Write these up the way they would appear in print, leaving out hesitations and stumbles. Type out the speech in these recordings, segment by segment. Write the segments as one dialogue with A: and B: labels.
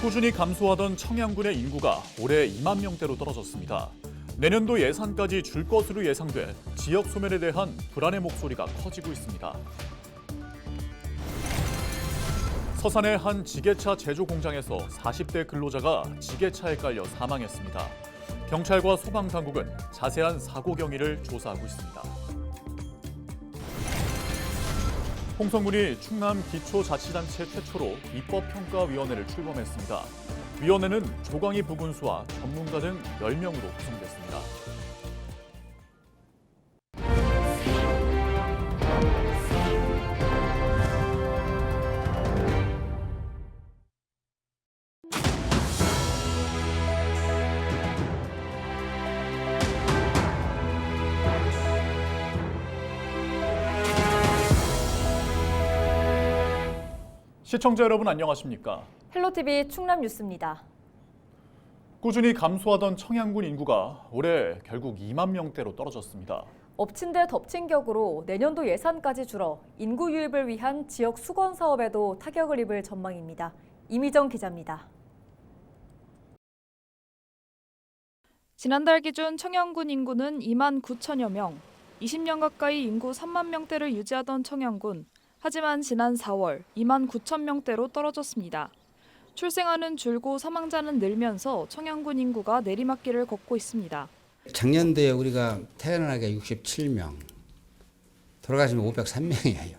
A: 꾸준히 감소하던 청양군의 인구가 올해 2만 명대로 떨어졌습니다. 내년도 예산까지 줄 것으로 예상돼 지역 소멸에 대한 불안의 목소리가 커지고 있습니다. 서산의 한 지게차 제조 공장에서 40대 근로자가 지게차에 깔려 사망했습니다. 경찰과 소방당국은 자세한 사고 경위를 조사하고 있습니다. 홍성군이 충남 기초자치단체 최초로 입법평가위원회를 출범했습니다. 위원회는 조광희 부군수와 전문가 등 10명으로 구성됐습니다. 시청자 여러분 안녕하십니까?
B: 헬로티비 충남 뉴스입니다.
A: 꾸준히 감소하던 청양군 인구가 올해 결국 2만 명대로 떨어졌습니다.
B: 엎친 데 덮친 격으로 내년도 예산까지 줄어 인구 유입을 위한 지역 수건 사업에도 타격을 입을 전망입니다. 이미정 기자입니다.
C: 지난달 기준 청양군 인구는 2만 9천여 명, 20년 가까이 인구 3만 명대를 유지하던 청양군. 하지만 지난 4월 2만 9천 명대로 떨어졌습니다. 출생아는 줄고 사망자는 늘면서 청양군 인구가 내리막길을 걷고 있습니다.
D: 작년도에 우리가 태어나게 67명, 돌아가시면 503명이에요.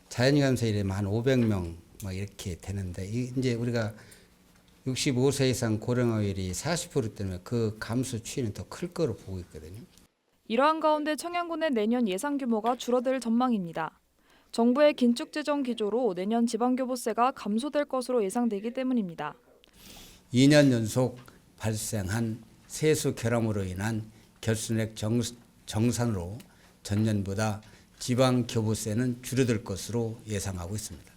D: 자연히 감소 이래면 한 500명 막 이렇게 되는데 이제 우리가 65세 이상 고령화율이 40% 때문에 그 감소 추이는 더 클 거로 보고 있거든요.
C: 이러한 가운데 청양군의 내년 예산 규모가 줄어들 전망입니다. 정부의 긴축 재정 기조로 내년 지방교부세가 감소될 것으로 예상되기 때문입니다.
D: 2년 연속 발생한 세수 결함으로 인한 결손액 정산으로 전년보다 지방교부세는 줄어들 것으로 예상하고 있습니다.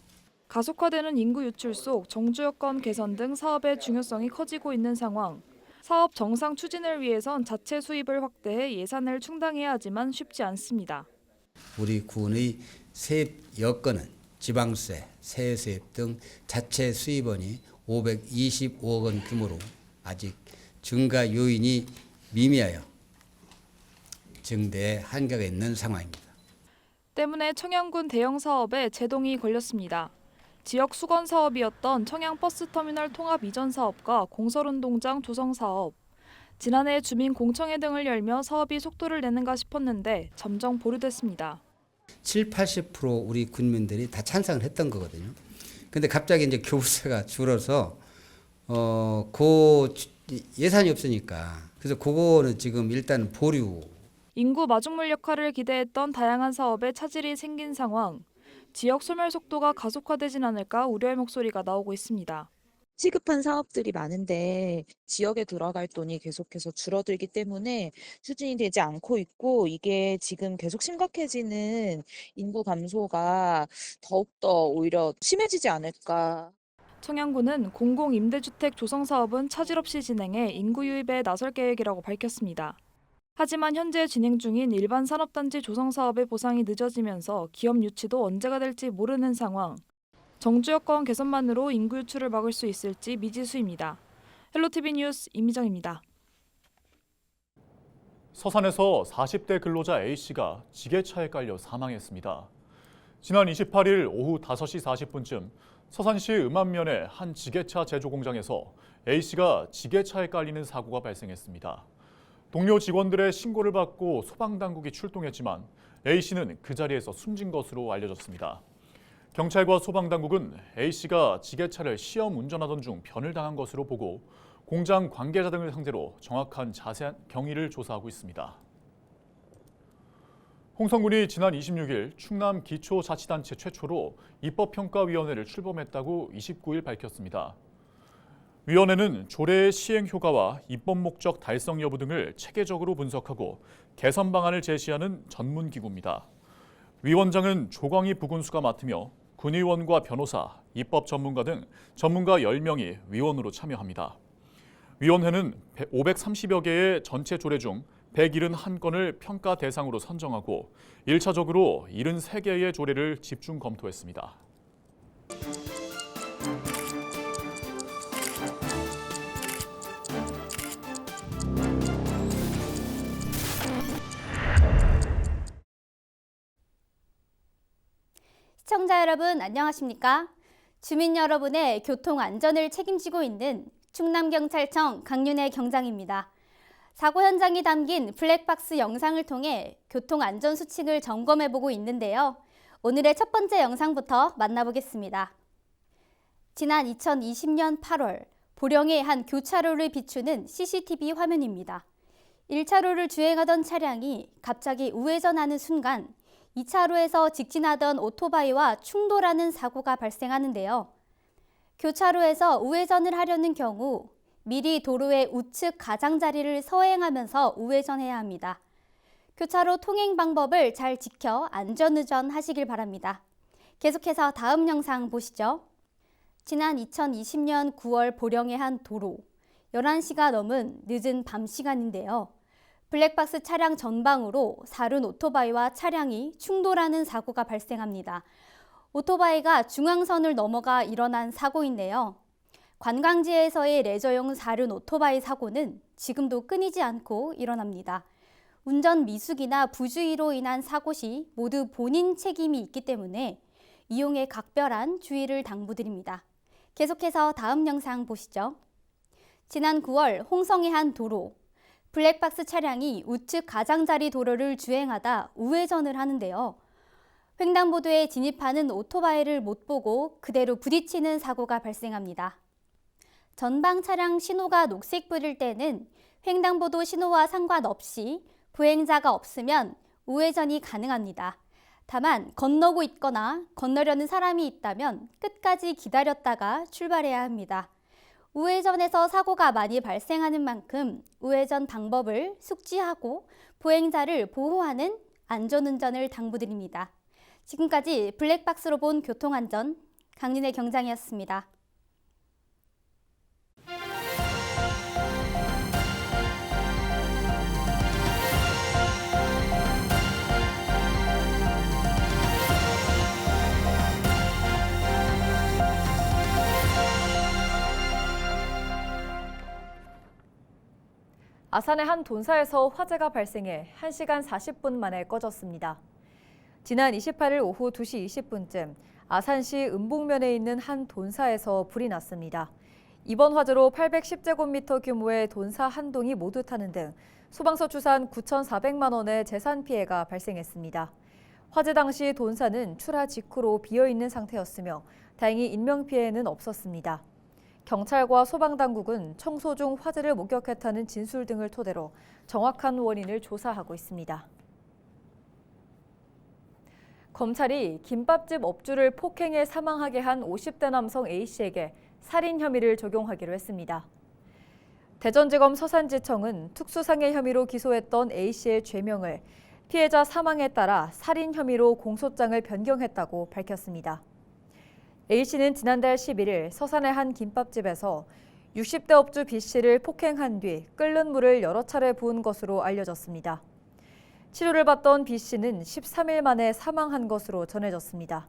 C: 가속화되는 인구 유출 속 정주 여건 개선 등 사업의 중요성이 커지고 있는 상황. 사업 정상 추진을 위해선 자체 수입을 확대해 예산을 충당해야 하지만 쉽지 않습니다.
D: 우리 군의 세입 여건은 지방세, 세수입 등 자체 수입원이 525억 원 규모로 아직 증가 요인이 미미하여 증대에 한계가 있는 상황입니다. 때문에 청양군 대형 사업에 제동이 걸렸습니다. 지역 수건 사업이었던 청양버스터미널 통합 이전 사업과 공설운동장 조성 사업. 지난해 주민 공청회 등을 열며 사업이 속도를 내는가 싶었는데 점점 보류됐습니다. 70-80% 우리 군민들이 다 찬성을 했던 거거든요. 근데 갑자기 이제 교부세가 줄어서 예산이 없으니까 그래서 그거는 지금 일단 보류.
C: 인구 마중물 역할을 기대했던 다양한 사업에 차질이 생긴 상황. 지역 소멸 속도가 가속화되진 않을까 우려의 목소리가 나오고 있습니다.
E: 시급한 사업들이 많은데 지역에 들어갈 돈이 계속해서 줄어들기 때문에 추진이 되지 않고 있고 이게 지금 계속 심각해지는 인구 감소가 더욱더 오히려 심해지지 않을까.
C: 청양군은 공공임대주택 조성 사업은 차질 없이 진행해 인구 유입에 나설 계획이라고 밝혔습니다. 하지만 현재 진행 중인 일반 산업단지 조성 사업의 보상이 늦어지면서 기업 유치도 언제가 될지 모르는 상황. 정주 여건 개선만으로 인구 유출을 막을 수 있을지 미지수입니다. 헬로티비 뉴스 이미정입니다.
A: 서산에서 40대 근로자 A씨가 지게차에 깔려 사망했습니다. 지난 28일 오후 5시 40분쯤 서산시 음암면의 한 지게차 제조 공장에서 A씨가 지게차에 깔리는 사고가 발생했습니다. 동료 직원들의 신고를 받고 소방당국이 출동했지만 A씨는 그 자리에서 숨진 것으로 알려졌습니다. 경찰과 소방당국은 A씨가 지게차를 시험 운전하던 중 변을 당한 것으로 보고 공장 관계자 등을 상대로 정확한 자세한 경위를 조사하고 있습니다. 홍성군이 지난 26일 충남 기초자치단체 최초로 입법평가위원회를 출범했다고 29일 밝혔습니다. 위원회는 조례의 시행 효과와 입법 목적 달성 여부 등을 체계적으로 분석하고 개선 방안을 제시하는 전문기구입니다. 위원장은 조광희 부군수가 맡으며 군의원과 변호사, 입법 전문가 등 전문가 10명이 위원으로 참여합니다. 위원회는 530여 개의 전체 조례 중 171건을 평가 대상으로 선정하고 1차적으로 73개의 조례를 집중 검토했습니다.
F: 시청자 여러분 안녕하십니까? 주민 여러분의 교통 안전을 책임지고 있는 충남경찰청 강윤혜 경장입니다. 사고 현장이 담긴 블랙박스 영상을 통해 교통 안전 수칙을 점검해보고 있는데요. 오늘의 첫 번째 영상부터 만나보겠습니다. 지난 2020년 8월 보령의 한 교차로를 비추는 CCTV 화면입니다. 1차로를 주행하던 차량이 갑자기 우회전하는 순간 2차로에서 직진하던 오토바이와 충돌하는 사고가 발생하는데요. 교차로에서 우회전을 하려는 경우 미리 도로의 우측 가장자리를 서행하면서 우회전해야 합니다. 교차로 통행 방법을 잘 지켜 안전운전 하시길 바랍니다. 계속해서 다음 영상 보시죠. 지난 2020년 9월 보령의 한 도로, 11시가 넘은 늦은 밤 시간인데요. 블랙박스 차량 전방으로 사륜 오토바이와 차량이 충돌하는 사고가 발생합니다. 오토바이가 중앙선을 넘어가 일어난 사고인데요. 관광지에서의 레저용 사륜 오토바이 사고는 지금도 끊이지 않고 일어납니다. 운전 미숙이나 부주의로 인한 사고 시 모두 본인 책임이 있기 때문에 이용에 각별한 주의를 당부드립니다. 계속해서 다음 영상 보시죠. 지난 9월 홍성의 한 도로, 블랙박스 차량이 우측 가장자리 도로를 주행하다 우회전을 하는데요. 횡단보도에 진입하는 오토바이를 못 보고 그대로 부딪히는 사고가 발생합니다. 전방 차량 신호가 녹색불일 때는 횡단보도 신호와 상관없이 보행자가 없으면 우회전이 가능합니다. 다만 건너고 있거나 건너려는 사람이 있다면 끝까지 기다렸다가 출발해야 합니다. 우회전에서 사고가 많이 발생하는 만큼 우회전 방법을 숙지하고 보행자를 보호하는 안전운전을 당부드립니다. 지금까지 블랙박스로 본 교통안전 강윤혜 경장이었습니다.
B: 아산의 한 돈사에서 화재가 발생해 1시간 40분 만에 꺼졌습니다. 지난 28일 오후 2시 20분쯤 아산시 은봉면에 있는 한 돈사에서 불이 났습니다. 이번 화재로 810제곱미터 규모의 돈사 한 동이 모두 타는 등 소방서 추산 9,400만 원의 재산 피해가 발생했습니다. 화재 당시 돈사는 출하 직후로 비어있는 상태였으며 다행히 인명피해는 없었습니다. 경찰과 소방당국은 청소 중 화재를 목격했다는 진술 등을 토대로 정확한 원인을 조사하고 있습니다. 검찰이 김밥집 업주를 폭행해 사망하게 한 50대 남성 A씨에게 살인 혐의를 적용하기로 했습니다. 대전지검 서산지청은 특수상해 혐의로 기소했던 A씨의 죄명을 피해자 사망에 따라 살인 혐의로 공소장을 변경했다고 밝혔습니다. A씨는 지난달 11일 서산의 한 김밥집에서 60대 업주 B씨를 폭행한 뒤 끓는 물을 여러 차례 부은 것으로 알려졌습니다. 치료를 받던 B씨는 13일 만에 사망한 것으로 전해졌습니다.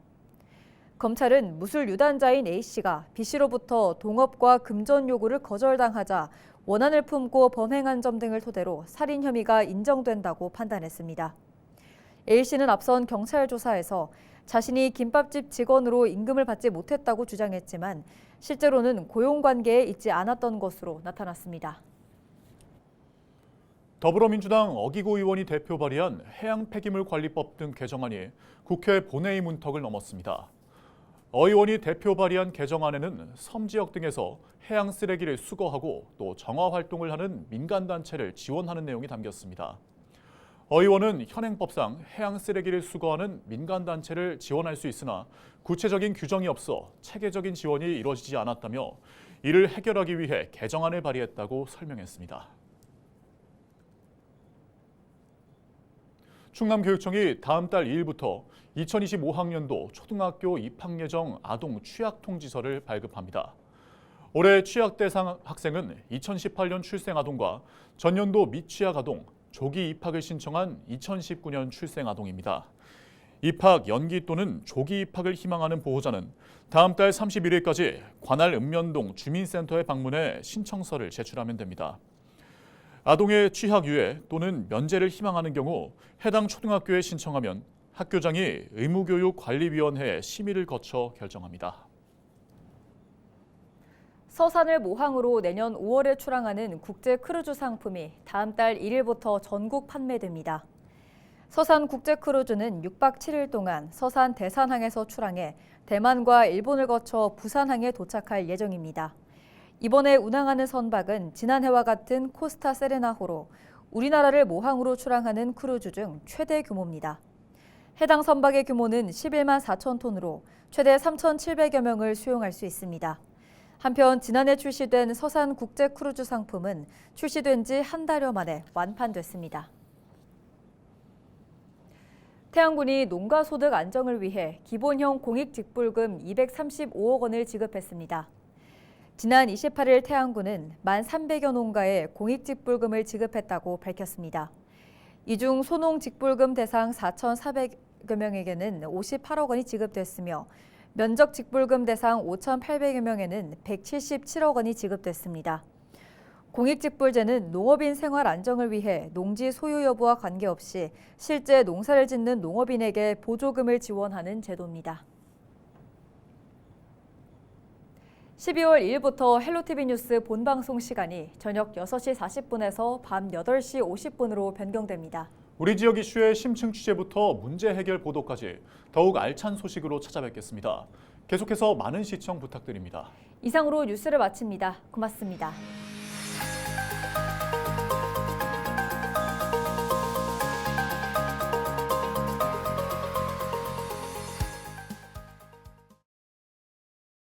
B: 검찰은 무술 유단자인 A씨가 B씨로부터 동업과 금전 요구를 거절당하자 원한을 품고 범행한 점 등을 토대로 살인 혐의가 인정된다고 판단했습니다. A씨는 앞선 경찰 조사에서 자신이 김밥집 직원으로 임금을 받지 못했다고 주장했지만 실제로는 고용관계에 있지 않았던 것으로 나타났습니다.
A: 더불어민주당 어기고 의원이 대표 발의한 해양폐기물관리법 등 개정안이 국회 본회의 문턱을 넘었습니다. 어 의원이 대표 발의한 개정안에는 섬 지역 등에서 해양 쓰레기를 수거하고 또 정화 활동을 하는 민간단체를 지원하는 내용이 담겼습니다. 어 의원은 현행법상 해양 쓰레기를 수거하는 민간단체를 지원할 수 있으나 구체적인 규정이 없어 체계적인 지원이 이루어지지 않았다며 이를 해결하기 위해 개정안을 발의했다고 설명했습니다. 충남교육청이 다음 달 2일부터 2025학년도 초등학교 입학 예정 아동 취약 통지서를 발급합니다. 올해 취약 대상 학생은 2018년 출생 아동과 전년도 미취학 아동, 조기 입학을 신청한 2019년 출생 아동입니다. 입학 연기 또는 조기 입학을 희망하는 보호자는 다음 달 31일까지 관할 읍면동 주민센터에 방문해 신청서를 제출하면 됩니다. 아동의 취학 유예 또는 면제를 희망하는 경우 해당 초등학교에 신청하면 학교장이 의무교육관리위원회 심의를 거쳐 결정합니다.
B: 서산을 모항으로 내년 5월에 출항하는 국제 크루즈 상품이 다음 달 1일부터 전국 판매됩니다. 서산 국제 크루즈는 6박 7일 동안 서산 대산항에서 출항해 대만과 일본을 거쳐 부산항에 도착할 예정입니다. 이번에 운항하는 선박은 지난해와 같은 코스타 세레나호로 우리나라를 모항으로 출항하는 크루즈 중 최대 규모입니다. 해당 선박의 규모는 11만 4천 톤으로 최대 3,700여 명을 수용할 수 있습니다. 한편 지난해 출시된 서산 국제 크루즈 상품은 출시된 지 한 달여 만에 완판됐습니다. 태안군이 농가 소득 안정을 위해 기본형 공익직불금 235억 원을 지급했습니다. 지난 28일 태안군은 1,300여 농가에 공익직불금을 지급했다고 밝혔습니다. 이 중 소농직불금 대상 4,400여 명에게는 58억 원이 지급됐으며 면적직불금 대상 5,800여 명에는 177억 원이 지급됐습니다. 공익직불제는 농업인 생활 안정을 위해 농지 소유 여부와 관계없이 실제 농사를 짓는 농업인에게 보조금을 지원하는 제도입니다. 12월 2일부터 헬로티비 뉴스 본방송 시간이 저녁 6시 40분에서 밤 8시 50분으로 변경됩니다.
A: 우리 지역 이슈의 심층 취재부터 문제 해결 보도까지 더욱 알찬 소식으로 찾아뵙겠습니다. 계속해서 많은 시청 부탁드립니다.
B: 이상으로 뉴스를 마칩니다. 고맙습니다.